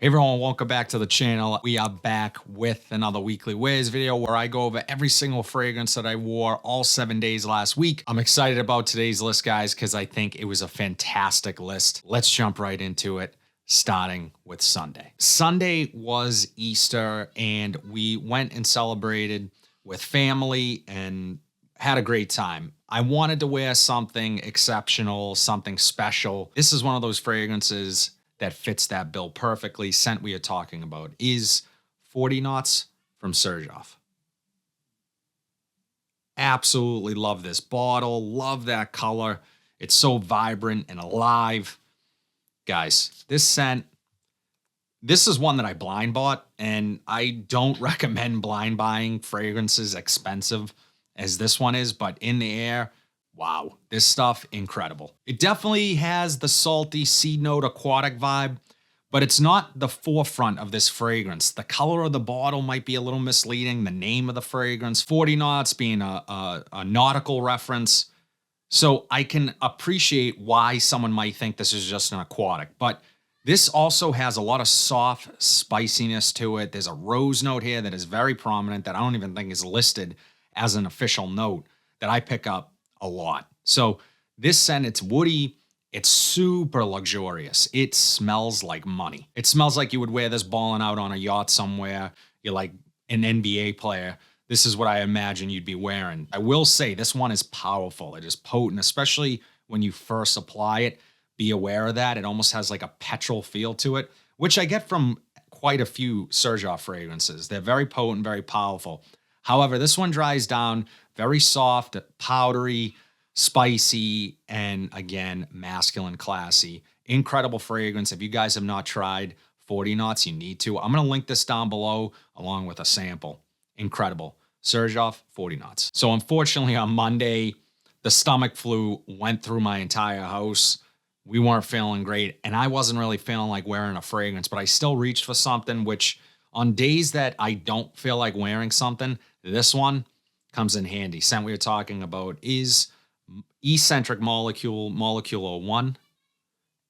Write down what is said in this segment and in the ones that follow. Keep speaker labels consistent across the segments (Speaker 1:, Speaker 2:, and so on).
Speaker 1: Hey everyone, welcome back to the channel. We are back with another weekly wears video where I go over every single fragrance that I wore all 7 days last week. I'm excited about today's list, guys, because I think it was a fantastic list. Let's jump right into it, starting with Sunday. Sunday was Easter, and we went and celebrated with family and had a great time. I wanted to wear something exceptional, something special. This is one of those fragrances that fits that bill perfectly. Scent we are talking about is 40 Knots from Serjoff. Absolutely love this bottle. Love that color. It's so vibrant and alive. Guys, this scent, this is one that I blind bought, and I don't recommend blind buying fragrances expensive as this one is, but in the air, wow, this stuff, incredible. It definitely has the salty seed note aquatic vibe, but it's not the forefront of this fragrance. The color of the bottle might be a little misleading, the name of the fragrance, 40 knots being a nautical reference. So I can appreciate why someone might think this is just an aquatic, but this also has a lot of soft spiciness to it. There's a rose note here that is very prominent that I don't even think is listed as an official note that I pick up a lot. So this scent, it's woody, it's super luxurious. It smells like money. It smells like you would wear this balling out on a yacht somewhere. You're like an NBA player. This is what I imagine you'd be wearing. I will say this one is powerful. It is potent, especially when you first apply it. Be aware of that. It almost has like a petrol feel to it, which I get from quite a few Serjoff fragrances. They're very potent, very powerful. However, this one dries down, very soft, powdery, spicy, and again, masculine, classy. Incredible fragrance. If you guys have not tried 40 Knots, you need to. I'm going to link this down below along with a sample. Incredible. Serjoff, 40 Knots. So unfortunately on Monday, the stomach flu went through my entire house. We weren't feeling great, and I wasn't really feeling like wearing a fragrance, but I still reached for something, which on days that I don't feel like wearing something, this one comes in handy. Scent we are talking about is eccentric molecule 1,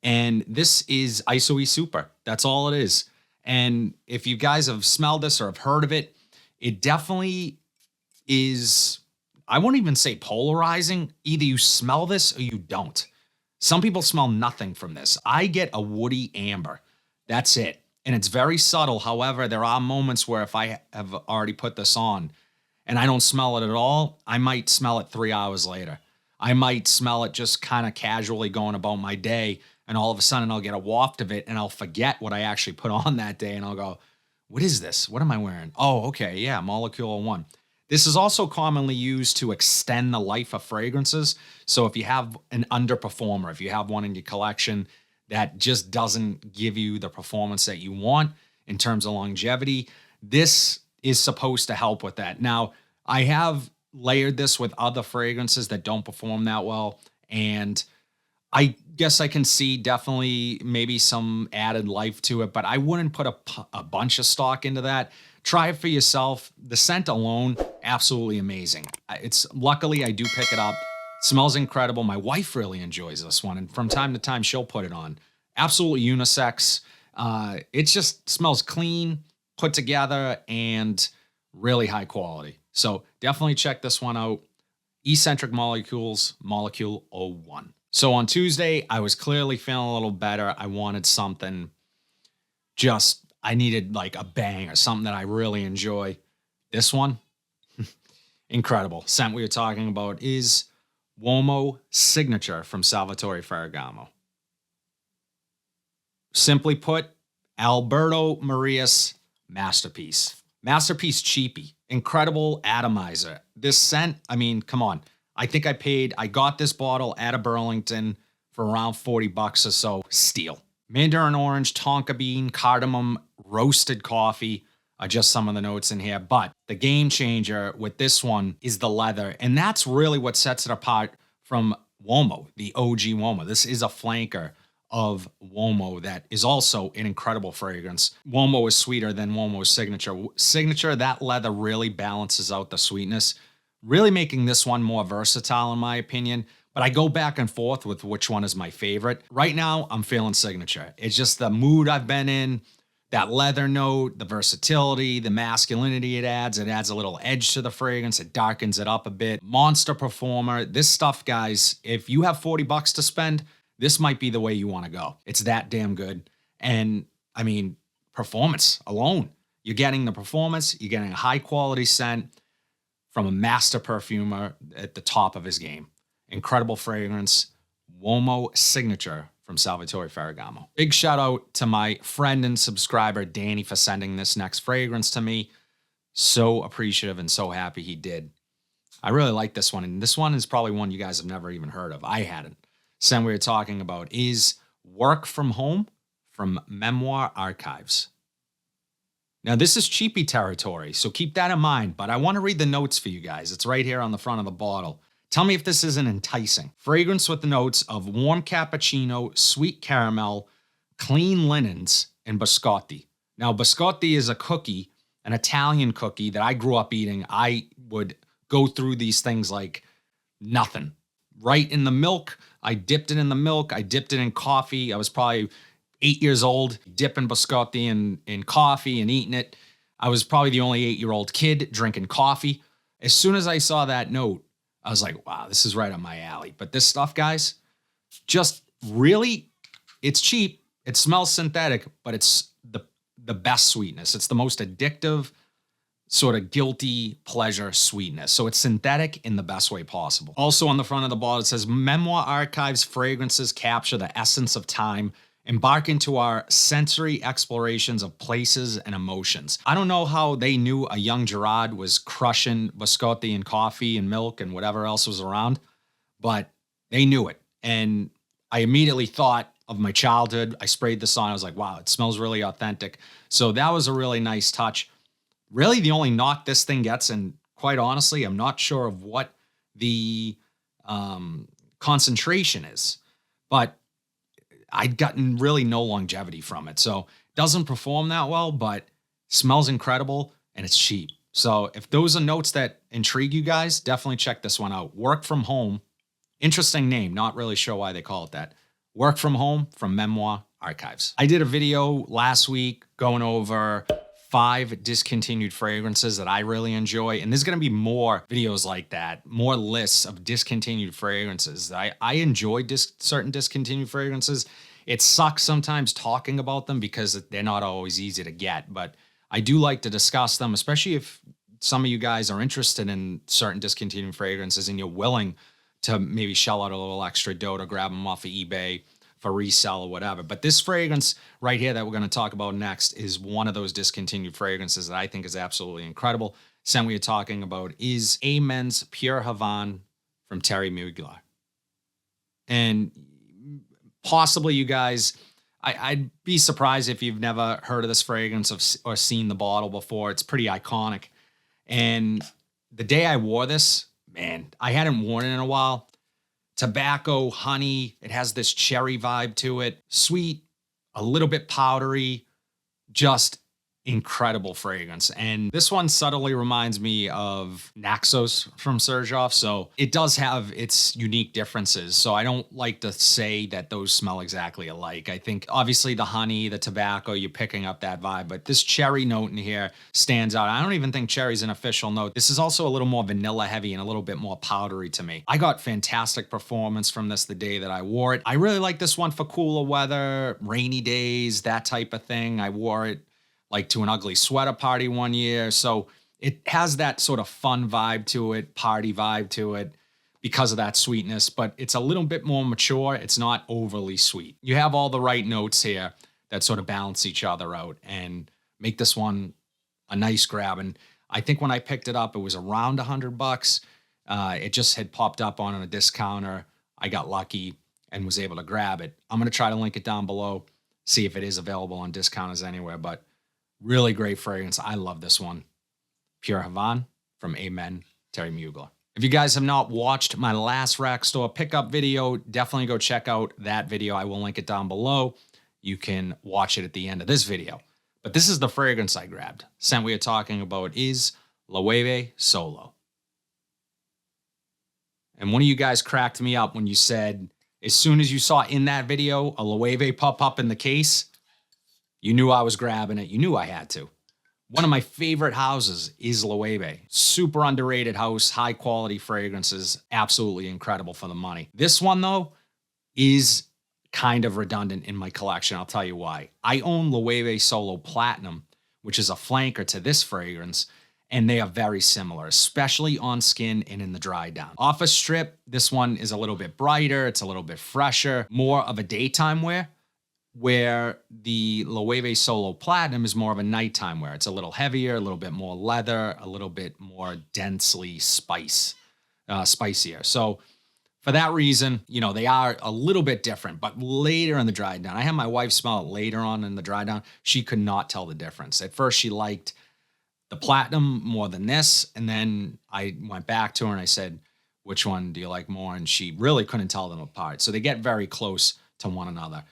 Speaker 1: and this is ISO-E Super. That's all it is. And if you guys have smelled this or have heard of it, it definitely is, I won't even say polarizing. Either you smell this or you don't. Some people smell nothing from this. I get a woody amber. That's it. And it's very subtle. However, there are moments where if I have already put this on and I don't smell it at all, I might smell it 3 hours later. I might smell it just kind of casually going about my day, and all of a sudden I'll get a waft of it and I'll forget what I actually put on that day, and I'll go, what is this? What am I wearing? Oh, okay, yeah, Molecule 1. This is also commonly used to extend the life of fragrances. So if you have an underperformer, if you have one in your collection that just doesn't give you the performance that you want in terms of longevity, this is supposed to help with that. Now, I have layered this with other fragrances that don't perform that well, and I guess I can see definitely maybe some added life to it, but I wouldn't put a bunch of stock into that. Try it for yourself. The scent alone, absolutely amazing. It's luckily I do pick it up. It smells incredible. My wife really enjoys this one, and from time to time she'll put it on. Absolutely unisex. It just smells clean, put together, and really high quality. So definitely check this one out. Eccentric Molecules, Molecule 01. So on Tuesday, I was clearly feeling a little better. I wanted something I needed like a bang or something that I really enjoy. This one, incredible. Scent we are talking about is Uomo Signature from Salvatore Ferragamo. Simply put, Alberto Maria's masterpiece. Masterpiece cheapie. Incredible atomizer. This scent, I mean, come on. I think I got this bottle at a Burlington for around 40 bucks or so. Steal. Mandarin orange, tonka bean, cardamom, roasted coffee are just some of the notes in here. But the game changer with this one is the leather. And that's really what sets it apart from Uomo, the OG Uomo. This is a flanker of Uomo that is also an incredible fragrance. Uomo is sweeter than Uomo's Signature. Signature, that leather really balances out the sweetness, really making this one more versatile in my opinion. But I go back and forth with which one is my favorite. Right now, I'm feeling Signature. It's just the mood I've been in, that leather note, the versatility, the masculinity it adds a little edge to the fragrance. It darkens it up a bit. Monster performer. This stuff, guys, if you have 40 bucks to spend, this might be the way you want to go. It's that damn good. And I mean, performance alone. You're getting the performance, you're getting a high quality scent from a master perfumer at the top of his game. Incredible fragrance. Uomo Signature from Salvatore Ferragamo. Big shout out to my friend and subscriber, Danny, for sending this next fragrance to me. So appreciative and so happy he did. I really like this one. And this one is probably one you guys have never even heard of. I hadn't. Scent we were talking about is Work From Home from Memoir Archives. Now, this is cheapy territory, so keep that in mind. But I want to read the notes for you guys. It's right here on the front of the bottle. Tell me if this isn't enticing. Fragrance with the notes of warm cappuccino, sweet caramel, clean linens, and biscotti. Now, biscotti is a cookie, an Italian cookie that I grew up eating. I would go through these things like nothing. Right in the milk. I dipped it in the milk. I dipped it in coffee. I was probably 8 years old, dipping biscotti in coffee and eating it. I was probably the only 8-year-old kid drinking coffee. As soon as I saw that note, I was like, wow, this is right up my alley. But this stuff, guys, just really, it's cheap. It smells synthetic, but it's the best sweetness. It's the most addictive, sort of guilty pleasure sweetness. So it's synthetic in the best way possible. Also on the front of the bottle, it says, Memoir Archives fragrances capture the essence of time. Embark into our sensory explorations of places and emotions. I don't know how they knew a young Gerard was crushing biscotti and coffee and milk and whatever else was around, but they knew it. And I immediately thought of my childhood. I sprayed this on. I was like, wow, it smells really authentic. So that was a really nice touch. Really, the only knock this thing gets, and quite honestly, I'm not sure of what the concentration is, but I'd gotten really no longevity from it. So it doesn't perform that well, but smells incredible and it's cheap. So if those are notes that intrigue you guys, definitely check this one out. Work From Home. Interesting name. Not really sure why they call it that. Work From Home from Memoir Archives. I did a video last week going over 5 discontinued fragrances that I really enjoy. And there's going to be more videos like that, more lists of discontinued fragrances. I enjoy certain discontinued fragrances. It sucks sometimes talking about them because they're not always easy to get, but I do like to discuss them, especially if some of you guys are interested in certain discontinued fragrances and you're willing to maybe shell out a little extra dough to grab them off of eBay for resell or whatever. But this fragrance right here that we're going to talk about next is one of those discontinued fragrances that I think is absolutely incredible. Scent we are talking about is Amen's Pure Havane from Thierry Mugler. And possibly you guys, I'd be surprised if you've never heard of this fragrance or seen the bottle before. It's pretty iconic. And the day I wore this, man, I hadn't worn it in a while. Tobacco, honey, it has this cherry vibe to it. Sweet, a little bit powdery, just incredible fragrance. And this one subtly reminds me of Naxos from Serjoff. So it does have its unique differences. So I don't like to say that those smell exactly alike. I think obviously the honey, the tobacco, you're picking up that vibe, but this cherry note in here stands out. I don't even think cherry's an official note. This is also a little more vanilla heavy and a little bit more powdery to me. I got fantastic performance from this the day that I wore it. I really like this one for cooler weather, rainy days, that type of thing. I wore it like to an ugly sweater party one year. So it has that sort of fun vibe to it, party vibe to it because of that sweetness, but it's a little bit more mature. It's not overly sweet. You have all the right notes here that sort of balance each other out and make this one a nice grab. And I think when I picked it up, it was around $100. It just had popped up on a discounter. I got lucky and was able to grab it. I'm going to try to link it down below, see if it is available on discounters anywhere, but really great fragrance. I love this one. Pure Havane from Amen, Thierry Mugler. If you guys have not watched my last rack store pickup video, definitely go check out that video. I will link it down below. You can watch it at the end of this video. But this is the fragrance I grabbed. Scent we are talking about is Loewe Solo. And one of you guys cracked me up when you said, as soon as you saw in that video a Loewe pop up in the case, You knew I was grabbing it. You knew I had to. One of my favorite houses is Loewe. Super underrated house, high quality fragrances, absolutely incredible for the money. This one though is kind of redundant in my collection. I'll tell you why. I own Loewe Solo Platinum, which is a flanker to this fragrance, and they are very similar, especially on skin and in the dry down. Off a strip, this one is a little bit brighter, it's a little bit fresher, more of a daytime wear, where the Loewe Solo Platinum is more of a nighttime wear. It's a little heavier, a little bit more leather, a little bit more densely spicier. So for that reason, you know, they are a little bit different, but later in the dry down, I had my wife smell it later on in the dry down. She could not tell the difference. At first she liked the Platinum more than this. And then I went back to her and I said, which one do you like more? And she really couldn't tell them apart. So they get very close to one another.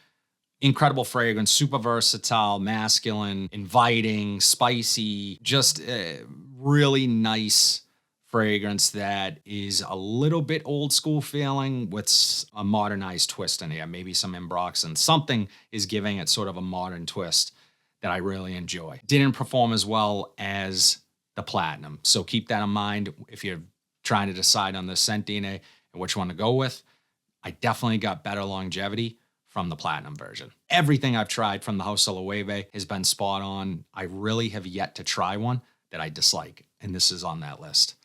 Speaker 1: Incredible fragrance, super versatile, masculine, inviting, spicy, just a really nice fragrance that is a little bit old school feeling with a modernized twist in here, maybe some Ambroxan. Something is giving it sort of a modern twist that I really enjoy. Didn't perform as well as the Platinum. So keep that in mind if you're trying to decide on the scent DNA and which one to go with. I definitely got better longevity from the Platinum version. Everything I've tried from the House of Loewe has been spot on. I really have yet to try one that I dislike, and this is on that list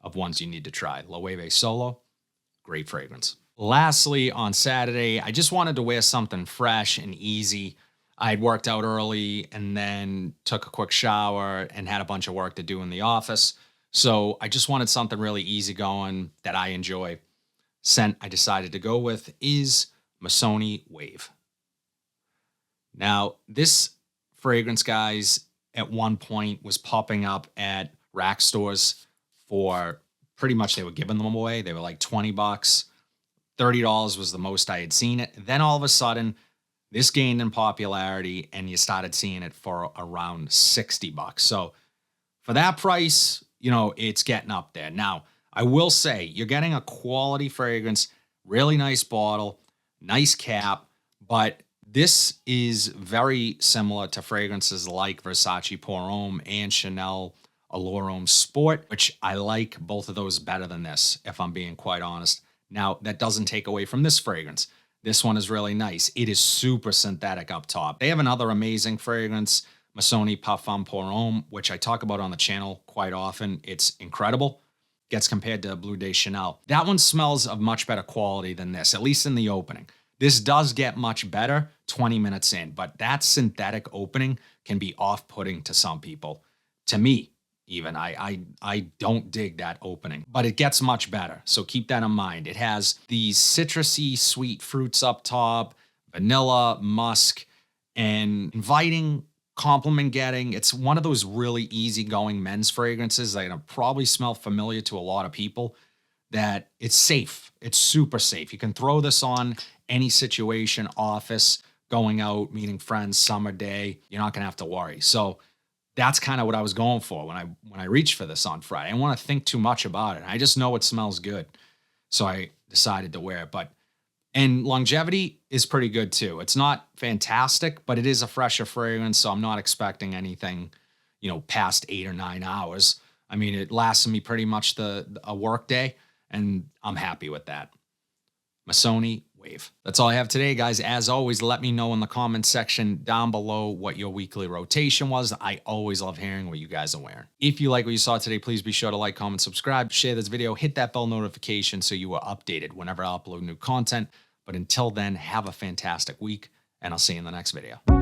Speaker 1: of ones you need to try. Loewe Solo, great fragrance. Lastly, on Saturday, I just wanted to wear something fresh and easy. I had worked out early and then took a quick shower and had a bunch of work to do in the office. So I just wanted something really easygoing that I enjoy. Scent I decided to go with is Missoni Wave. Now, this fragrance, guys, at one point was popping up at rack stores for pretty much, they were giving them away. They were like 20 bucks. $30 was the most I had seen it. Then all of a sudden, this gained in popularity and you started seeing it for around 60 bucks. So for that price, you know, it's getting up there. Now, I will say you're getting a quality fragrance, really nice bottle, nice cap, but this is very similar to fragrances like Versace Pour Homme and Chanel Allure Homme Sport, which I like both of those better than this, if I'm being quite honest. Now, that doesn't take away from this fragrance. This one is really nice. It is super synthetic up top. They have another amazing fragrance, Missoni Parfum Pour Homme, which I talk about on the channel quite often. It's incredible. Gets compared to Bleu de Chanel. That one smells of much better quality than this, at least in the opening. This does get much better 20 minutes in, but that synthetic opening can be off-putting to some people. To me, even, I don't dig that opening, but it gets much better. So keep that in mind. It has these citrusy, sweet fruits up top, vanilla, musk, and inviting, compliment getting. It's one of those really easygoing men's fragrances that probably smell familiar to a lot of people, that it's safe. It's super safe. You can throw this on any situation, office, going out, meeting friends, summer day. You're not going to have to worry. So that's kind of what I was going for when I reached for this on Friday. I didn't want to think too much about it. I just know it smells good. So I decided to wear it. And longevity is pretty good too. It's not fantastic, but it is a fresher fragrance, so I'm not expecting anything, you know, past 8 or 9 hours. I mean, it lasted me pretty much a work day, and I'm happy with that. Missoni Wave. That's all I have today, guys. As always, let me know in the comments section down below what your weekly rotation was. I always love hearing what you guys are wearing. If you like what you saw today, please be sure to like, comment, subscribe, share this video, hit that bell notification so you are updated whenever I upload new content. But until then, have a fantastic week, and I'll see you in the next video.